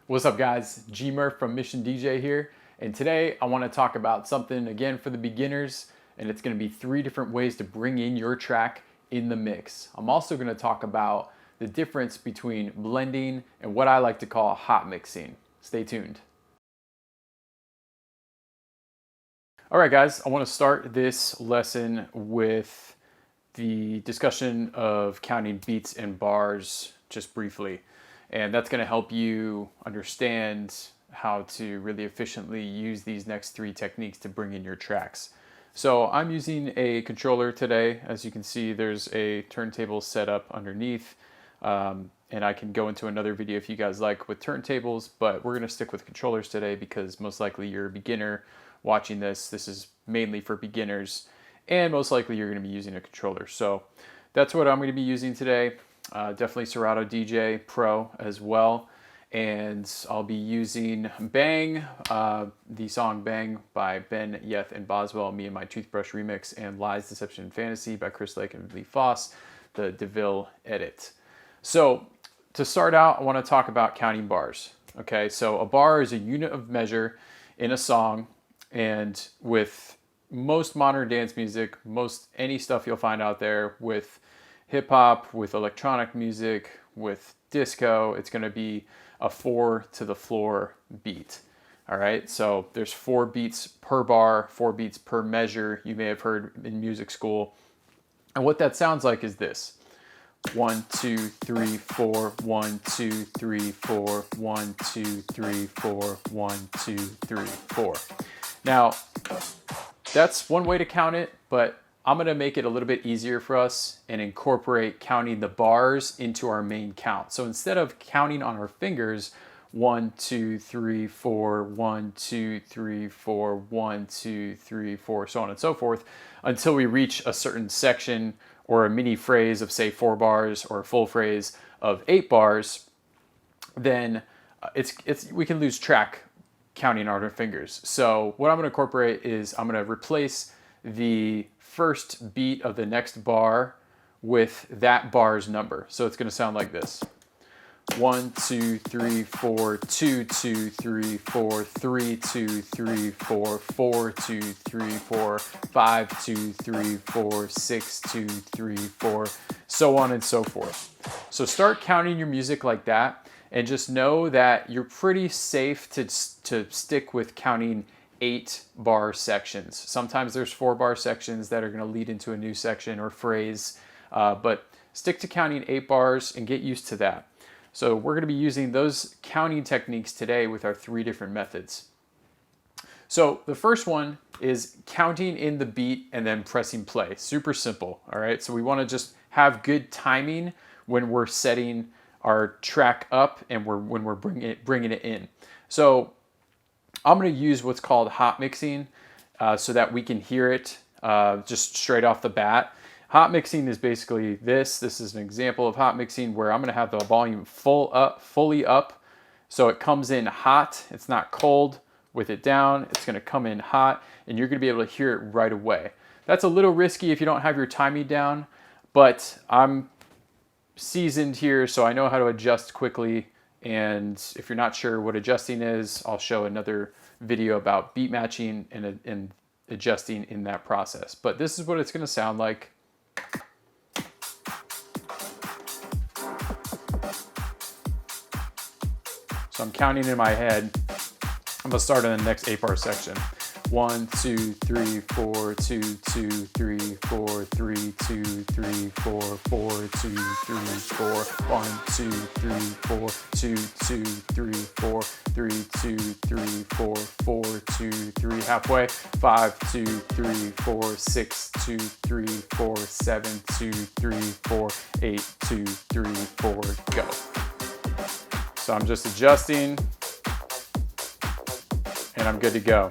What's up guys, G-Murph from Mission DJ here, and today I want to talk about something again for the beginners, and it's going to be 3 different ways to bring in your track in the mix. I'm also going to talk about the difference between blending and what I like to call hot mixing. Stay tuned. Alright guys, I want to start this lesson with the discussion of counting beats and bars just briefly. And that's going to help you understand how to really efficiently use these next 3 techniques to bring in your tracks. So I'm using a controller today. As you can see, there's a turntable set up underneath. And I can go into another video if you guys like with turntables, but we're going to stick with controllers today because most likely you're a beginner watching this. This is mainly for beginners, and most likely you're going to be using a controller. So that's what I'm going to be using today. Definitely Serato DJ Pro as well, and I'll be using Bang, the song Bang by Ben, Yeth, and Boswell, Me and My Toothbrush remix, and Lies, Deception, and Fantasy by Chris Lake and Lee Foss, the DeVille edit. So to start out, I want to talk about counting bars. Okay, so a bar is a unit of measure in a song, and with most modern dance music, most any stuff you'll find out there with hip hop, with electronic music, with disco, it's going to be a 4 to the floor beat. All right, so there's 4 beats per bar, 4 beats per measure. You may have heard in music school. And what that sounds like is this: 1, 2, 3, 4, 1, 2, 3, 4, 1, 2, 3, 4, 1, 2, 3, 4. Now, that's one way to count it, but I'm going to make it a little bit easier for us and incorporate counting the bars into our main count. So instead of counting on our fingers, 1, 2, 3, 4, 1, 2, 3, 4, 1, 2, 3, 4, so on and so forth, until we reach a certain section or a mini phrase of say 4 bars or a full phrase of 8 bars, then we can lose track counting on our fingers. So what I'm going to incorporate is I'm going to replace the first beat of the next bar with that bar's number. So it's going to sound like this: 1, 2, 3, 4, 2, 2, 3, 4, 3, 2, 3, 4, 4, 2, 3, 4, 5, 2, 3, 4, 6, 2, 3, 4, so on and so forth. So start counting your music like that, and just know that you're pretty safe to stick with counting 8 bar sections. Sometimes there's 4 bar sections that are going to lead into a new section or phrase, but stick to counting 8 bars and get used to that. So we're going to be using those counting techniques today with our 3 different methods. So the first one is counting in the beat and then pressing play. Super simple, all right? So we want to just have good timing when we're setting our track up and when we're bringing it in. So I'm going to use what's called hot mixing so that we can hear it just straight off the bat. Hot mixing is basically this. This is an example of hot mixing where I'm going to have the volume fully up, so it comes in hot. It's not cold. With it down, it's going to come in hot, and you're going to be able to hear it right away. That's a little risky if you don't have your timing down, but I'm seasoned here, so I know how to adjust quickly. And if you're not sure what adjusting is, I'll show another video about beat matching and adjusting in that process. But this is what it's going to sound like. So I'm counting in my head. I'm going to start in the next 8 bar section. 1, 2, 3, 4, 2, 2, 3, 4, 3, 2, 3, 4, 4, 2, 3, 4, 1, 2, 3, 4, 2, 2, 3, 4, 3, 2, 3, 4, 4, 2, 3, halfway, 5, 2, 3, 4, 6, 2, 3, 4, 7, 2, 3, 4, 8, 2, 3, 4, go. So I'm just adjusting, and I'm good to go.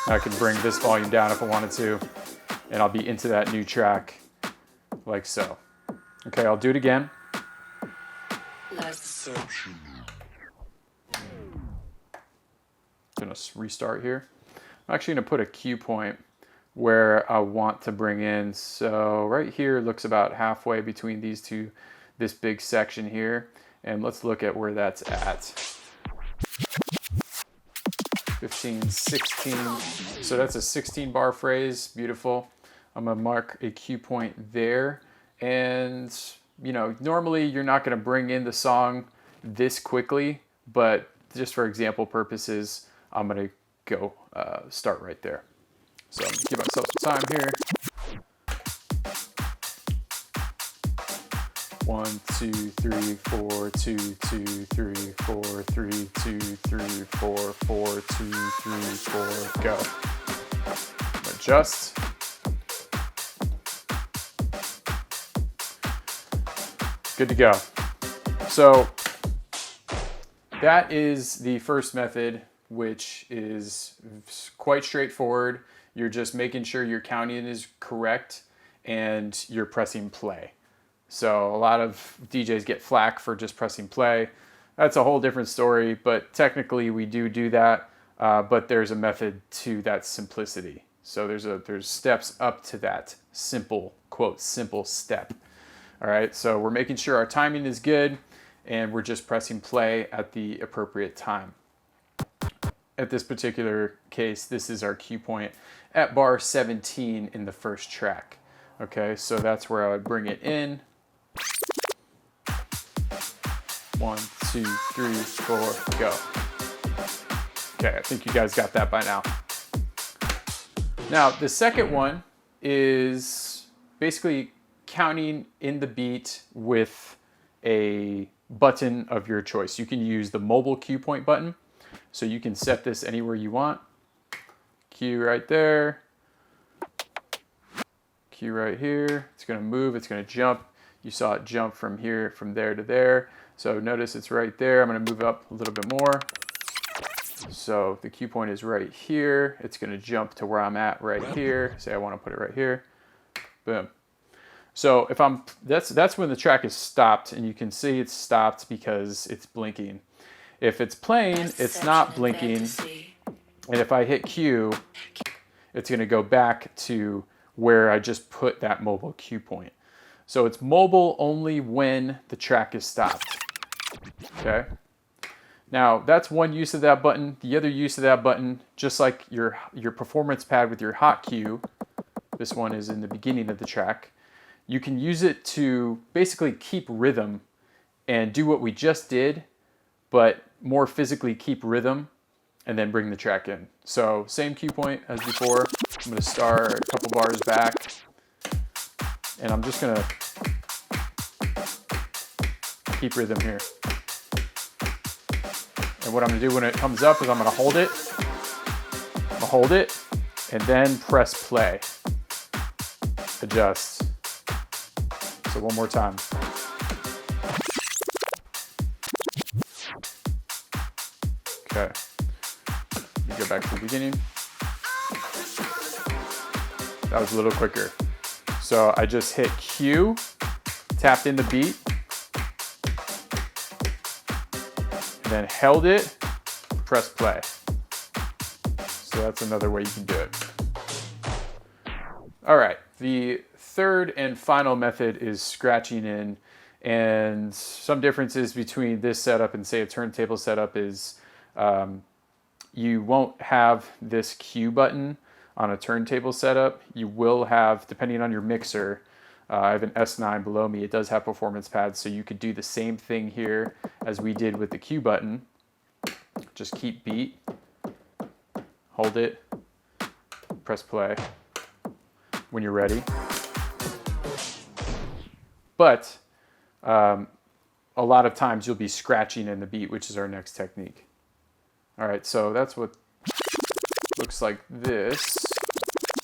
I can bring this volume down if I wanted to, and I'll be into that new track like so. Okay, I'll do it again. Gonna restart here. I'm actually gonna put a cue point where I want to bring in. So right here looks about halfway between these two, this big section here. And let's look at where that's at. 15, 16. So that's a 16 bar phrase. Beautiful. I'm going to mark a cue point there. And, you know, normally you're not going to bring in the song this quickly, but just for example purposes, I'm going to go start right there. So I'm going to give myself some time here. 1, 2, 3, 4, 2, 2, 3, 4, 3, 2, 3, 4, 4, 2, 3, 4, go. Adjust. Good to go. So that is the first method, which is quite straightforward. You're just making sure your counting is correct and you're pressing play. So a lot of DJs get flack for just pressing play. That's a whole different story, but technically we do that, but there's a method to that simplicity. So there's steps up to that simple, quote, simple step. All right, so we're making sure our timing is good and we're just pressing play at the appropriate time. At this particular case, this is our cue point at bar 17 in the first track. Okay, so that's where I would bring it in. 1, 2, 3, 4, go. Okay, I think you guys got that by now. Now, the second one is basically counting in the beat with a button of your choice. You can use the mobile cue point button. So you can set this anywhere you want. Cue right there. Cue right here. It's going to move, it's going to jump. You saw it jump from here, from there to there. So notice it's right there. I'm going to move up a little bit more. So the cue point is right here. It's going to jump to where I'm at right here. Say I want to put it right here. Boom. So if that's when the track is stopped, and you can see it's stopped because it's blinking. If it's playing, it's not blinking. And if I hit cue, it's going to go back to where I just put that mobile cue point. So it's mobile only when the track is stopped. Okay. Now that's one use of that button. The other use of that button, just like your performance pad with your hot cue, this one is in the beginning of the track. You can use it to basically keep rhythm and do what we just did, but more physically keep rhythm and then bring the track in. So same cue point as before. I'm going to start a couple bars back, and I'm just going to keep rhythm here. And what I'm going to do when it comes up is I'm going to hold it. I'm going to hold it and then press play. Adjust. So one more time. Okay. You go back to the beginning. That was a little quicker. So I just hit cue, tapped in the beat, and then held it, press play. So that's another way you can do it. All right, the third and final method is scratching in, and some differences between this setup and say a turntable setup is you won't have this cue button on a turntable setup. You will have, depending on your mixer, I have an S9 below me. It does have performance pads, so you could do the same thing here as we did with the cue button. Just keep beat, hold it, press play when you're ready. But a lot of times you'll be scratching in the beat, which is our next technique. All right, so that's what looks like this.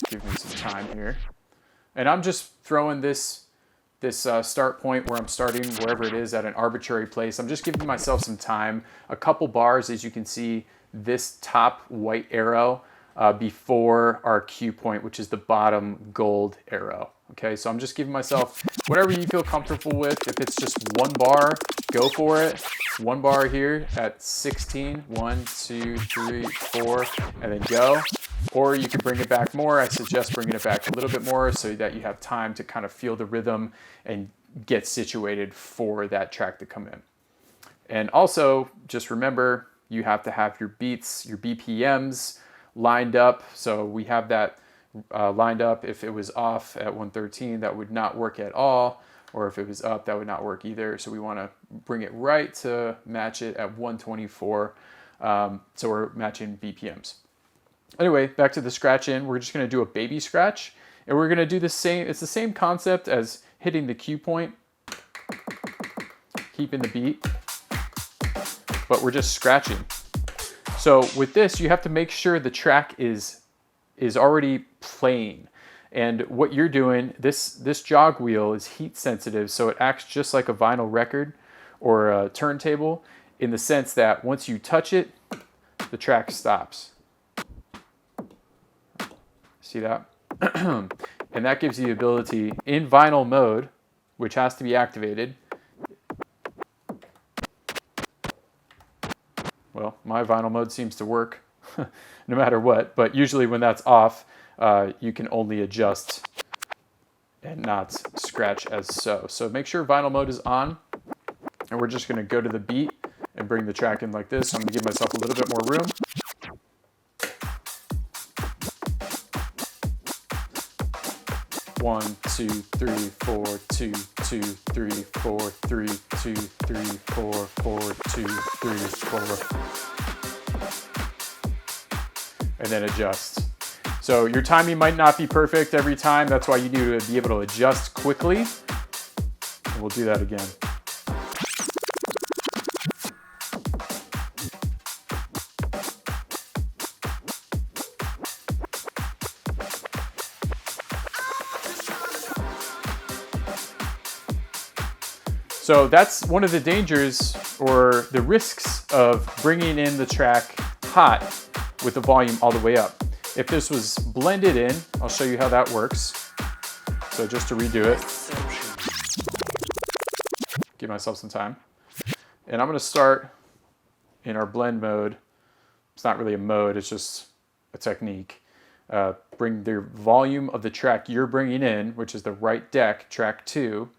Give me some time here. And I'm just throwing this start point where I'm starting, wherever it is, at an arbitrary place. I'm just giving myself some time. A couple bars, as you can see, this top white arrow before our cue point, which is the bottom gold arrow. Okay, so I'm just giving myself whatever you feel comfortable with. If it's just one bar, go for it. One bar here at 16. 1, 2, 3, 4, and then go. Or you can bring it back more. I suggest bringing it back a little bit more so that you have time to kind of feel the rhythm and get situated for that track to come in. And also, just remember, you have to have your beats, your BPMs lined up. So we have that lined up. If it was off at 113, that would not work at all. Or if it was up, that would not work either. So we want to bring it right to match it at 124. So we're matching BPMs. Anyway, back to the scratch in. We're just going to do a baby scratch. And we're going to do the same. It's the same concept as hitting the cue point, keeping the beat, but we're just scratching. So with this, you have to make sure the track is already playing. And what you're doing, this jog wheel is heat sensitive, so it acts just like a vinyl record or a turntable in the sense that once you touch it, the track stops. See that? And that gives you the ability in vinyl mode, which has to be activated. Well, my vinyl mode seems to work no matter what, but usually when that's off, you can only adjust and not scratch as so. So make sure vinyl mode is on, and we're just gonna go to the beat and bring the track in like this. So I'm gonna give myself a little bit more room. One, two, three, 4, 2, 2, 3, 4, 3, 2, 3, 4, 4, 2, 3, 4. And then adjust. So your timing might not be perfect every time. That's why you need to be able to adjust quickly. And we'll do that again. So that's one of the dangers or the risks of bringing in the track hot with the volume all the way up. If this was blended in, I'll show you how that works. So just to redo it, give myself some time. And I'm gonna start in our blend mode. It's not really a mode, it's just a technique. Bring the volume of the track you're bringing in, which is the right deck, track 2,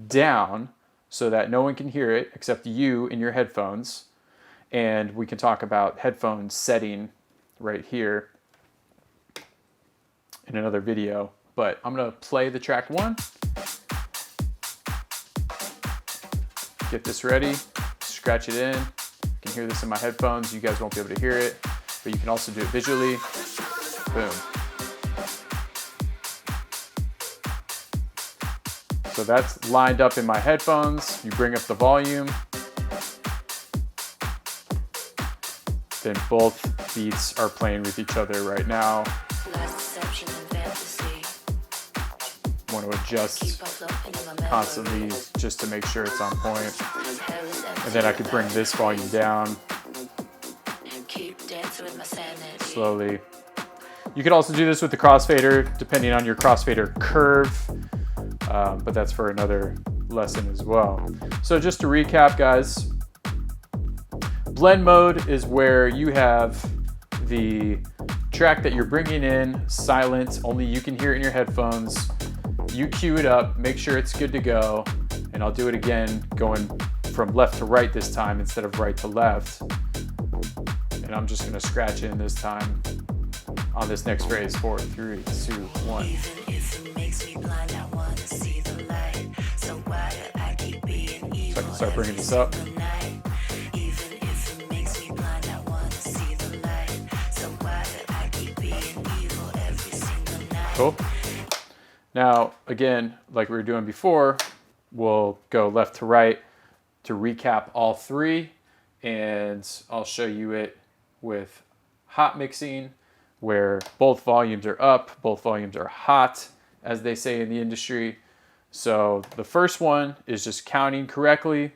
down so that no one can hear it except you in your headphones. And we can talk about headphone setting right here in another video, but I'm gonna play the track 1. Get this ready, scratch it in. You can hear this in my headphones. You guys won't be able to hear it, but you can also do it visually. Boom. So that's lined up in my headphones. You bring up the volume. Then both beats are playing with each other right now. Want to adjust constantly just to make sure it's on point. And then I could bring this volume down slowly. You could also do this with the crossfader, depending on your crossfader curve, but that's for another lesson as well. So just to recap, guys, blend mode is where you have the track that you're bringing in silent, only you can hear it in your headphones. You cue it up, make sure it's good to go, and I'll do it again going from left to right this time instead of right to left. And I'm just gonna scratch in this time on this next phrase. 4, 3, 2, 1. So I can start bringing this up. Cool. Now, again, like we were doing before, we'll go left to right to recap all 3, and I'll show you it with hot mixing, where both volumes are up, both volumes are hot, as they say in the industry. So the first one is just counting correctly.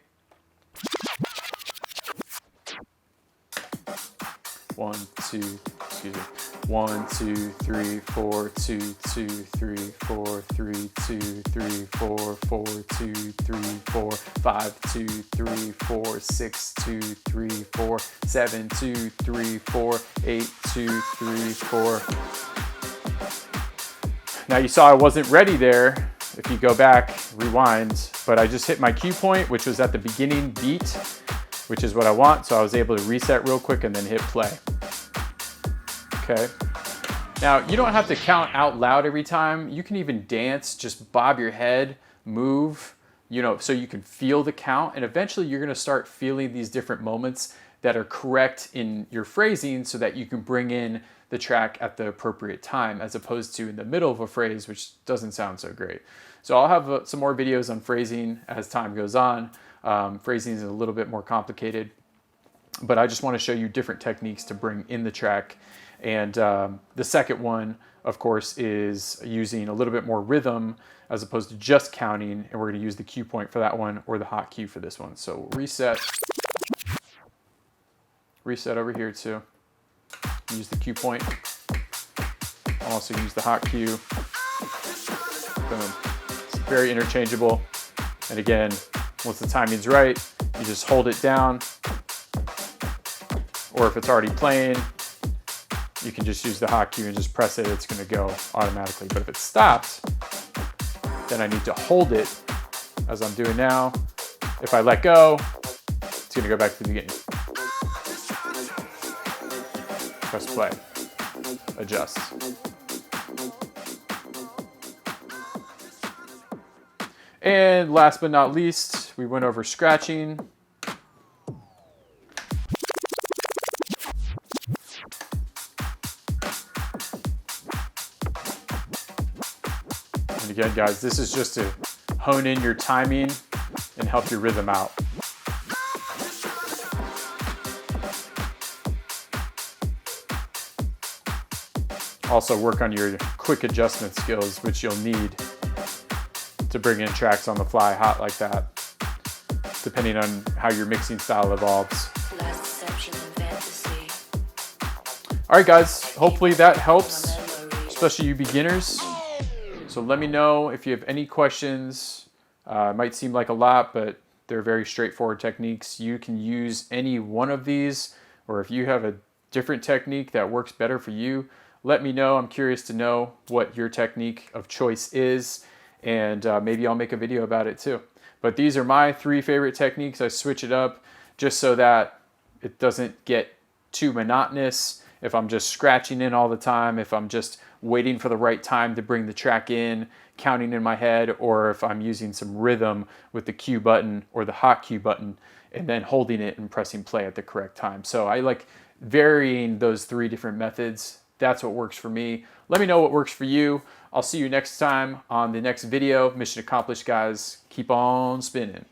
1, 2, 1, 2, 3, 4, 2, 2, 3, 4, 3, 2, 3, 4, 4, 2, 3, 4, 5, 2, 3, 4, 6, 2, 3, 4, 7, 2, 3, 4, 8, 2, 3, 4. Now you saw I wasn't ready there. If you go back, rewind, but I just hit my cue point, which was at the beginning beat. which is what I want. So I was able to reset real quick and then hit play. Okay. Now, you don't have to count out loud every time. You can even dance, just bob your head, move, so you can feel the count. And eventually you're gonna start feeling these different moments that are correct in your phrasing so that you can bring in the track at the appropriate time, as opposed to in the middle of a phrase, which doesn't sound so great. So I'll have some more videos on phrasing as time goes on. Phrasing is a little bit more complicated, but I just want to show you different techniques to bring in the track. And the second one, of course, is using a little bit more rhythm as opposed to just counting. And we're going to use the cue point for that one or the hot cue for this one. So reset. Reset over here too. Use the cue point. I'll also use the hot cue. Boom. It's very interchangeable. And again, once the timing's right, you just hold it down. Or if it's already playing, you can just use the hot cue and just press it. It's going to go automatically. But if it stops, then I need to hold it as I'm doing now. If I let go, it's going to go back to the beginning. Press play. Adjust. And last but not least, we went over scratching. And again, guys, this is just to hone in your timing and help your rhythm out. Also work on your quick adjustment skills, which you'll need to bring in tracks on the fly hot like that, depending on how your mixing style evolves. All right, guys, hopefully that helps, especially you beginners. So let me know if you have any questions. It might seem like a lot, but they're very straightforward techniques. You can use any one of these, or if you have a different technique that works better for you, let me know. I'm curious to know what your technique of choice is, and maybe I'll make a video about it too. But these are my 3 favorite techniques. I switch it up just so that it doesn't get too monotonous. If I'm just scratching in all the time, if I'm just waiting for the right time to bring the track in, counting in my head, or if I'm using some rhythm with the cue button or the hot cue button and then holding it and pressing play at the correct time. So I like varying those 3 different methods. That's what works for me. Let me know what works for you. I'll see you next time on the next video. Mission accomplished, guys. Keep on spinning.